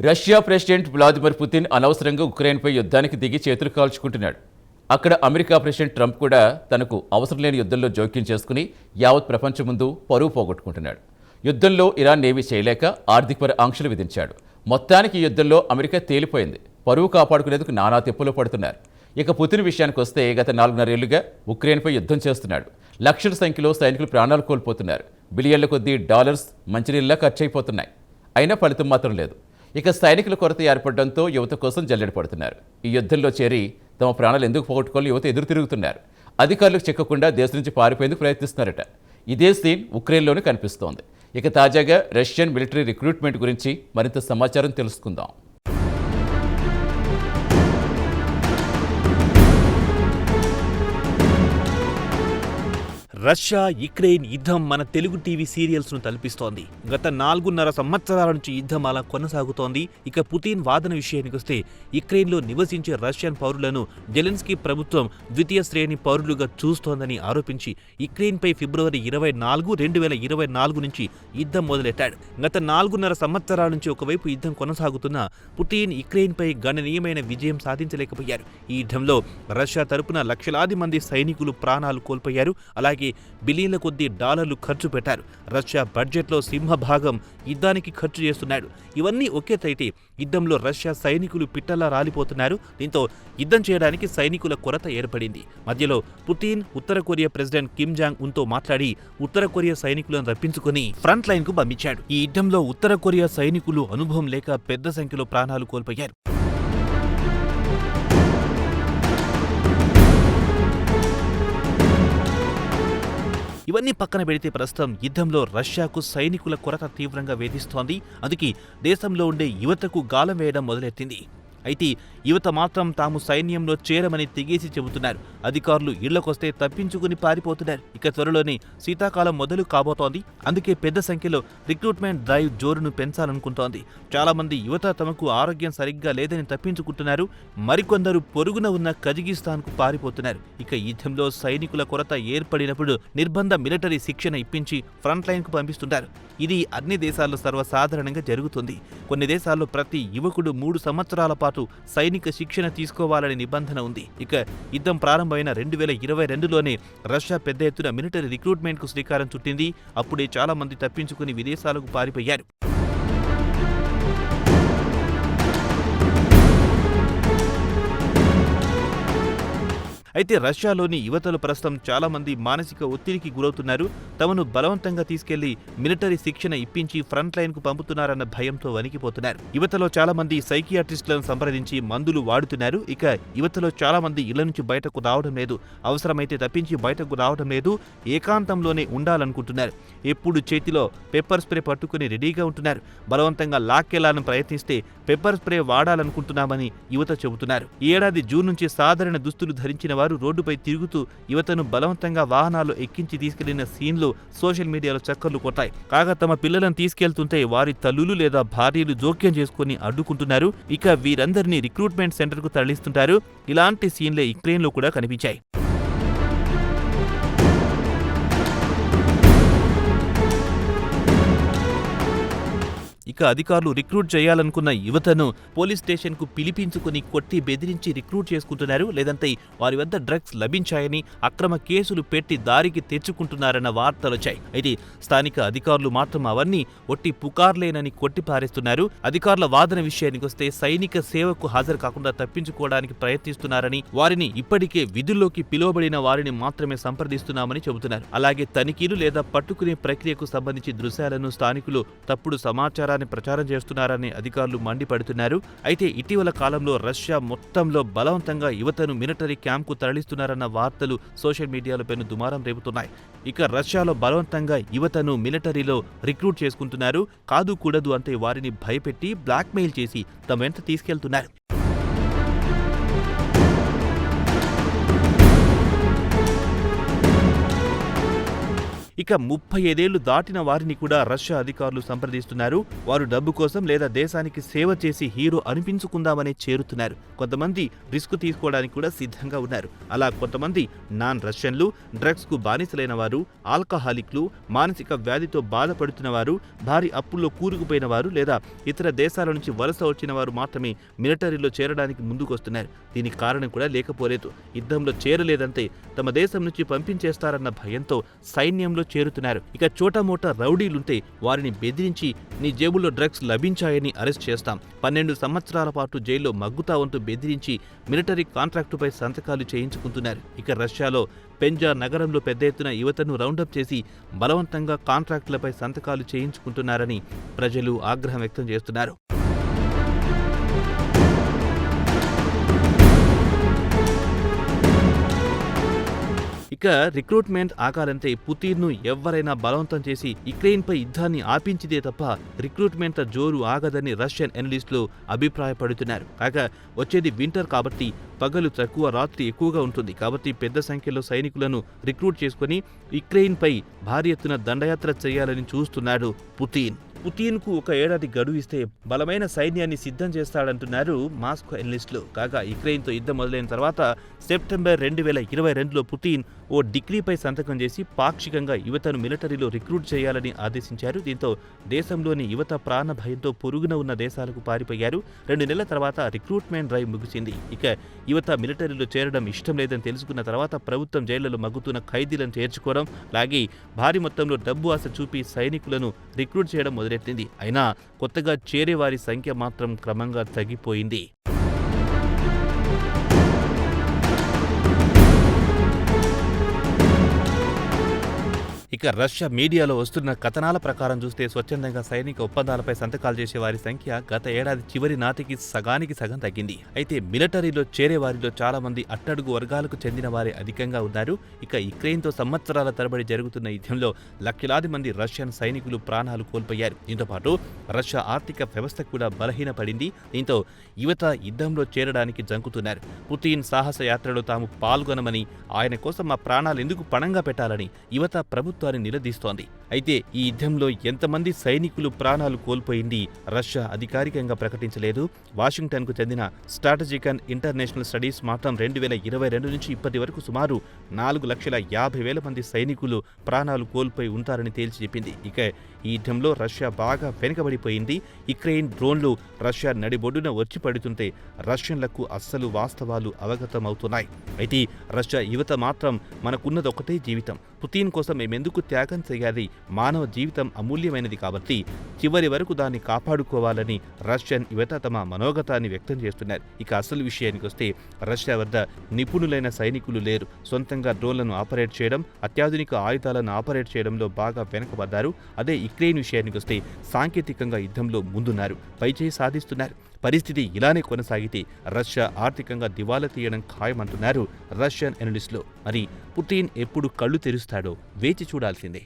Russia president Vladimir Putin అనవసరంగా ఉక్రెయిన్పై యుద్ధానికి దిగి చేతులు కాల్చుకుంటున్నాడు. అక్కడ అమెరికా ప్రెసిడెంట్ ట్రంప్ కూడా తనకు అవసరం లేని యుద్ధంలో జోక్యం చేసుకుని యావత్ ప్రపంచం ముందు పరువు పోగొట్టుకుంటున్నాడు. యుద్ధంలో ఇరాన్ ఏమీ చేయలేక ఆర్థికపర ఆంక్షలు విధించాడు. మొత్తానికి ఈ యుద్ధంలో అమెరికా తేలిపోయింది. పరువు కాపాడుకునేందుకు నానా తిప్పులు పడుతున్నారు. ఇక పుతిన్ విషయానికి వస్తే గత 4.5 ఏళ్లుగా ఉక్రెయిన్పై యుద్ధం చేస్తున్నాడు. లక్షల సంఖ్యలో సైనికులు ప్రాణాలు కోల్పోతున్నారు. బిలియన్ల కొద్దీ డాలర్స్ మంచినీళ్ళ ఖర్చయిపోతున్నాయి. అయినా ఫలితం మాత్రం లేదు. ఇక సైనికుల కొరత ఏర్పడడంతో యువత కోసం జల్లెడ పడుతున్నారు. ఈ యుద్ధంలో చేరి తమ ప్రాణాలు ఎందుకు పోగొట్టుకోవాలని యువత ఎదురు తిరుగుతున్నారు. అధికారులకు చిక్కకుండా దేశం నుంచి పారిపోయేందుకు ప్రయత్నిస్తున్నారట. ఇదే సీన్ ఉక్రెయిన్లోనే కనిపిస్తోంది. ఇక తాజాగా రష్యన్ మిలిటరీ రిక్రూట్మెంట్ గురించి మరింత సమాచారం తెలుసుకుందాం. రష్యా యుక్రెయిన్ యుద్ధం మన తెలుగు టీవీ సీరియల్స్ ను తలపిస్తోంది. గత 4.5 సంవత్సరాల నుంచి యుద్ధం అలా కొనసాగుతోంది. ఇక పుతిన్ వాదన విషయానికి వస్తే యుక్రెయిన్లో నివసించే రష్యన్ పౌరులను జెలెన్స్కీ ప్రభుత్వం ద్వితీయ శ్రేణి పౌరులుగా చూస్తోందని ఆరోపించి యుక్రెయిన్పై ఫిబ్రవరి 24, 2024 నుంచి యుద్ధం మొదలెట్టాడు. గత 4.5 సంవత్సరాల నుంచి ఒకవైపు యుద్ధం కొనసాగుతున్న పుతిన్ యుక్రెయిన్పై గణనీయమైన విజయం సాధించలేకపోయారు. ఈ యుద్ధంలో రష్యా తరపున లక్షలాది మంది సైనికులు ప్రాణాలు కోల్పోయారు. అలాగే బిలియన్ల కొద్దీ డాలర్లు ఖర్చు పెట్టారు. రష్యా బడ్జెట్లో సింహభాగం యుద్ధానికి ఖర్చు చేస్తున్నాడు. ఇవన్నీ ఒకేతైతే యుద్ధంలో రష్యా సైనికులు పిట్టలా రాలిపోతున్నారు. దీంతో యుద్ధం చేయడానికి సైనికుల కొరత ఏర్పడింది. మధ్యలో పుతిన్ ఉత్తర కొరియా ప్రెసిడెంట్ కిమ్ జాంగ్ ఉన్తో మాట్లాడి ఉత్తర కొరియా సైనికులను రప్పించుకుని ఫ్రంట్ లైన్ కు పంపించాడు. ఈ యుద్ధంలో ఉత్తర కొరియా సైనికులు అనుభవం లేక పెద్ద సంఖ్యలో ప్రాణాలు కోల్పోయారు. ఇవన్నీ పక్కన పెడితే ప్రస్తుతం యుద్ధంలో రష్యాకు సైనికుల కొరత తీవ్రంగా వేధిస్తోంది. అందుకే దేశంలో ఉండే యువతకు గాలం వేయడం మొదలెత్తింది. అయితే యువత మాత్రం తాము సైన్యంలో చేరమని తెగేసి చెబుతున్నారు. అధికారులు ఇళ్లకొస్తే తప్పించుకుని పారిపోతున్నారు. ఇక త్వరలోనే శీతాకాలం మొదలు కాబోతోంది. అందుకే పెద్ద సంఖ్యలో రిక్రూట్మెంట్ డ్రైవ్ జోరును పెంచాలనుకుంటోంది. చాలా మంది యువత తమకు ఆరోగ్యం సరిగ్గా లేదని తప్పించుకుంటున్నారు. మరికొందరు పొరుగున ఉన్న కజకిస్తాన్కు పారిపోతున్నారు. ఇక యుద్ధంలో సైనికుల కొరత ఏర్పడినప్పుడు నిర్బంధ మిలిటరీ శిక్షణ ఇప్పించి ఫ్రంట్ లైన్ కు పంపిస్తుంటారు. ఇది అన్ని దేశాల్లో సర్వసాధారణంగా జరుగుతుంది. కొన్ని దేశాల్లో ప్రతి యువకుడు 3 సంవత్సరాల పాటు సైనిక శిక్షణ తీసుకోవాలనే నిబంధన ఉంది. ఇక యుద్ధం ప్రారంభమైన 2022లోనే రష్యా పెద్ద ఎత్తున మిలిటరీ రిక్రూట్మెంట్ కు శ్రీకారం చుట్టింది. అప్పుడే చాలా మంది తప్పించుకుని విదేశాలకు పారిపోయారు. అయితే రష్యాలోని యువతలు ప్రస్తుతం చాలా మంది మానసిక ఒత్తిడికి గురవుతున్నారు. తమను బలవంతంగా తీసుకెళ్లి మిలిటరీ శిక్షణ ఇప్పించి ఫ్రంట్ లైన్ కు పంపుతున్నారన్న భయంతో వణికిపోతున్నారు. యువతలో చాలా మంది సైకియాట్రిస్టులను సంప్రదించి మందులు వాడుతున్నారు. ఇక యువతలో చాలా మంది ఇళ్ల నుంచి బయటకు రావడం లేదు. అవసరమైతే తప్పించి బయటకు రావడం లేదు. ఏకాంతంలోనే ఉండాలనుకుంటున్నారు. ఎప్పుడు చేతిలో పెప్పర్ స్ప్రే పట్టుకుని రెడీగా ఉంటున్నారు. బలవంతంగా లాక్కెళ్లాలని ప్రయత్నిస్తే పెప్పర్ స్ప్రే వాడాలనుకుంటున్నామని యువత చెబుతున్నారు. ఈ ఏడాది జూన్ నుంచి సాధారణ దుస్తులు ధరించిన వారు రోడ్డుపై తిరుగుతూ యువతను బలవంతంగా వాహనాల్లో ఎక్కించి తీసుకెళ్లిన సీన్లు సోషల్ మీడియాలో చక్కర్లు కొట్టాయి. కాగా తమ పిల్లలను తీసుకెళ్తుంటే వారి తల్లులు లేదా భార్యలు జోక్యం చేసుకుని అడ్డుకుంటున్నారు. ఇక వీరందరినీ రిక్రూట్మెంట్ సెంటర్కు తరలిస్తుంటారు. ఇలాంటి సీన్లే యుక్రెయిన్లో కూడా కనిపించాయి. ఇక అధికారులు రిక్రూట్ చేయాలనుకున్న యువతను పోలీస్ స్టేషన్ కు పిలిపించుకుని కొట్టి బెదిరించి రిక్రూట్ చేసుకుంటున్నారు. లేదంటే వారి వద్ద డ్రగ్స్ లభించాయని అక్రమ కేసులు పెట్టి దారికి తెచ్చుకుంటున్నారన్న వార్తలొచ్చాయి. అయితే స్థానిక అధికారులు మాత్రం అవన్నీ ఒట్టి పుకార్లేనని కొట్టిపారేస్తున్నారు. అధికారుల వాదన విషయానికి వస్తే సైనిక సేవకు హాజరు కాకుండా తప్పించుకోవడానికి ప్రయత్నిస్తున్నారని, వారిని ఇప్పటికే విధుల్లోకి పిలువబడిన వారిని మాత్రమే సంప్రదిస్తున్నామని చెబుతున్నారు. అలాగే తనిఖీలు లేదా పట్టుకునే ప్రక్రియకు సంబంధించి దృశ్యాలను స్థానికులు తప్పుడు సమాచారాన్ని ప్రచారం చేస్తున్నారని అధికారులు మండిపడుతున్నారు. అయితే ఇటీవల కాలంలో రష్యా మొత్తంలో బలవంతంగా యువతను మిలిటరీ క్యాంప్కు తరలిస్తున్నారన్న వార్తలు సోషల్ మీడియాలో పెను దుమారం రేపుతున్నాయి. ఇక రష్యాలో బలవంతంగా యువతను మిలిటరీలో రిక్రూట్ చేసుకుంటున్నారు. కాదు కూడదు అంటే వారిని భయపెట్టి బ్లాక్మెయిల్ చేసి తమ వెంట తీసుకెళ్తున్నారు. ఇక 35 ఏళ్లు దాటిన వారిని కూడా రష్యా అధికారులు సంప్రదిస్తున్నారు. వారు డబ్బు కోసం లేదా దేశానికి సేవ చేసి హీరో అనిపించుకుందామని చేరుతున్నారు. కొంతమంది రిస్క్ తీసుకోవడానికి కూడా సిద్ధంగా ఉన్నారు. అలా కొంతమంది నాన్ రష్యన్లు, డ్రగ్స్ కు బానిసలైన వారు, ఆల్కహాలిక్లు, మానసిక వ్యాధితో బాధపడుతున్న వారు, భారీ అప్పుల్లో కూరుకుపోయిన వారు లేదా ఇతర దేశాల నుంచి వలస వచ్చిన వారు మాత్రమే మిలిటరీలో చేరడానికి ముందుకొస్తున్నారు. దీనికి కారణం కూడా లేకపోలేదు. యుద్ధంలో చేరలేదంటే తమ దేశం నుంచి పంపించేస్తారన్న భయంతో సైన్యంలో చేరుతున్నారు. ఇక చోటమోటా రౌడీలుంటే వారిని బెదిరించి నీ జేబులో డ్రగ్స్ లభించాయని అరెస్ట్ చేస్తాం, 12 సంవత్సరాల పాటు జైల్లో మగ్గుతావంటూ బెదిరించి మిలిటరీ కాంట్రాక్టుపై సంతకాలు చేయించుకుంటున్నారు. ఇక రష్యాలో పెంజా నగరంలో పెద్ద ఎత్తున యువతను రౌండప్ చేసి బలవంతంగా కాంట్రాక్టులపై సంతకాలు చేయించుకుంటున్నారని ప్రజలు ఆగ్రహం వ్యక్తం చేస్తున్నారు. ఇక రిక్రూట్మెంట్ ఆగాలంటే పుతిన్ను ఎవరైనా బలవంతం చేసి యుక్రెయిన్పై యుద్ధాన్ని ఆపించిదే తప్ప రిక్రూట్మెంట్ల జోరు ఆగదని రష్యన్ ఎనలిస్టులు అభిప్రాయపడుతున్నారు. కాగా వచ్చేది వింటర్ కాబట్టి పగలు తక్కువ, రాత్రి ఎక్కువగా ఉంటుంది. కాబట్టి పెద్ద సంఖ్యలో సైనికులను రిక్రూట్ చేసుకుని యుక్రెయిన్పై భారీ ఎత్తున దండయాత్ర చేయాలని చూస్తున్నాడు పుతిన్. పుతిన్కు ఒక ఏడాది గడువు ఇస్తే బలమైన సైన్యాన్ని సిద్ధం చేస్తాడంటున్నారు మాస్కో ఎనలిస్టులు. కాగా యుక్రెయిన్తో యుద్ధం మొదలైన తర్వాత సెప్టెంబర్ 2022లో పుతిన్ ఓ డిగ్రీపై సంతకం చేసి పాక్షికంగా యువతను మిలిటరీలో రిక్రూట్ చేయాలని ఆదేశించారు. దీంతో దేశంలోని యువత ప్రాణ భయంతో పొరుగున ఉన్న దేశాలకు పారిపోయారు. 2 నెలల తర్వాత రిక్రూట్మెంట్ డ్రైవ్ ముగిసింది. ఇక యువత మిలిటరీలో చేరడం ఇష్టం లేదని తెలుసుకున్న తర్వాత ప్రభుత్వం జైళ్లలో మగ్గుతున్న ఖైదీలను చేర్చుకోవడం, అలాగే భారీ మొత్తంలో డబ్బు ఆశ చూపి సైనికులను రిక్రూట్ చేయడం మొదలెట్టింది. అయినా కొత్తగా చేరే వారి సంఖ్య మాత్రం క్రమంగా తగ్గిపోయింది. ఇక రష్యా మీడియాలో వస్తున్న కథనాల ప్రకారం చూస్తే స్వచ్ఛందంగా సైనిక ఒప్పందాలపై సంతకాలు చేసే వారి సంఖ్య గత ఏడాది చివరి నాటికి సగానికి సగం తగ్గింది. అయితే మిలిటరీలో చేరే వారిలో చాలా మంది అట్టడుగు వర్గాలకు చెందిన వారే అధికంగా ఉన్నారు. ఇక యుక్రెయిన్తో సంవత్సరాల తరబడి జరుగుతున్న యుద్ధంలో లక్షలాది మంది రష్యన్ సైనికులు ప్రాణాలు కోల్పోయారు. దీంతో పాటు రష్యా ఆర్థిక వ్యవస్థ కూడా బలహీనపడింది. దీంతో యువత యుద్ధంలో చేరడానికి జంకుతున్నారు. పుతిన్ సాహస యాత్రలో తాము పాల్గొనమని, ఆయన కోసం మా ప్రాణాలు ఎందుకు పణంగా పెట్టాలని యువత ప్రభుత్వాన్ని నిలదీస్తోంది. అయితే ఈ యుద్ధంలో ఎంతమంది సైనికులు ప్రాణాలు కోల్పోయింది రష్యా అధికారికంగా ప్రకటించలేదు. వాషింగ్టన్కు చెందిన స్ట్రాటజిక్ అండ్ ఇంటర్నేషనల్ స్టడీస్ మాత్రం 2022 నుంచి ఇప్పటి వరకు సుమారు 4,50,000 మంది సైనికులు ప్రాణాలు కోల్పోయి ఉంటారని తేల్చి చెప్పింది. ఇక ఈ యుద్ధంలో రష్యా బాగా వెనుకబడిపోయింది. యుక్రెయిన్ డ్రోన్లు రష్యా నడిబొడ్డున వచ్చి పడుతుంటే రష్యన్లకు అస్సలు వాస్తవాలు అవగతమవుతున్నాయి. అయితే రష్యా యువత మాత్రం మనకున్నదొక్కటే జీవితం, పుతిన్ కోసం మేమెందుకు త్యాగం చేయాలి, మానవ జీవితం అమూల్యమైనది కాబట్టి చివరి వరకు దాన్ని కాపాడుకోవాలని రష్యన్ యువత తమ మనోగతాన్ని వ్యక్తం చేస్తున్నారు. ఇక అసలు విషయానికి వస్తే రష్యా వద్ద నిపుణులైన సైనికులు లేరు. సొంతంగా డ్రోన్లను ఆపరేట్ చేయడం, అత్యాధునిక ఆయుధాలను ఆపరేట్ చేయడంలో బాగా వెనుకబడ్డారు. అదే యుక్రెయిన్ విషయానికి వస్తే సాంకేతికంగా యుద్ధంలో ముందున్నారు, పైచేయి సాధిస్తున్నారు. పరిస్థితి ఇలానే కొనసాగితే రష్యా ఆర్థికంగా దివాలా తీయడం ఖాయమంటున్నారు రష్యన్ ఎనలిస్టులు. మరి పుతిన్ ఎప్పుడు కళ్ళు తెరుస్తాడో వేచి చూడాల్సిందే.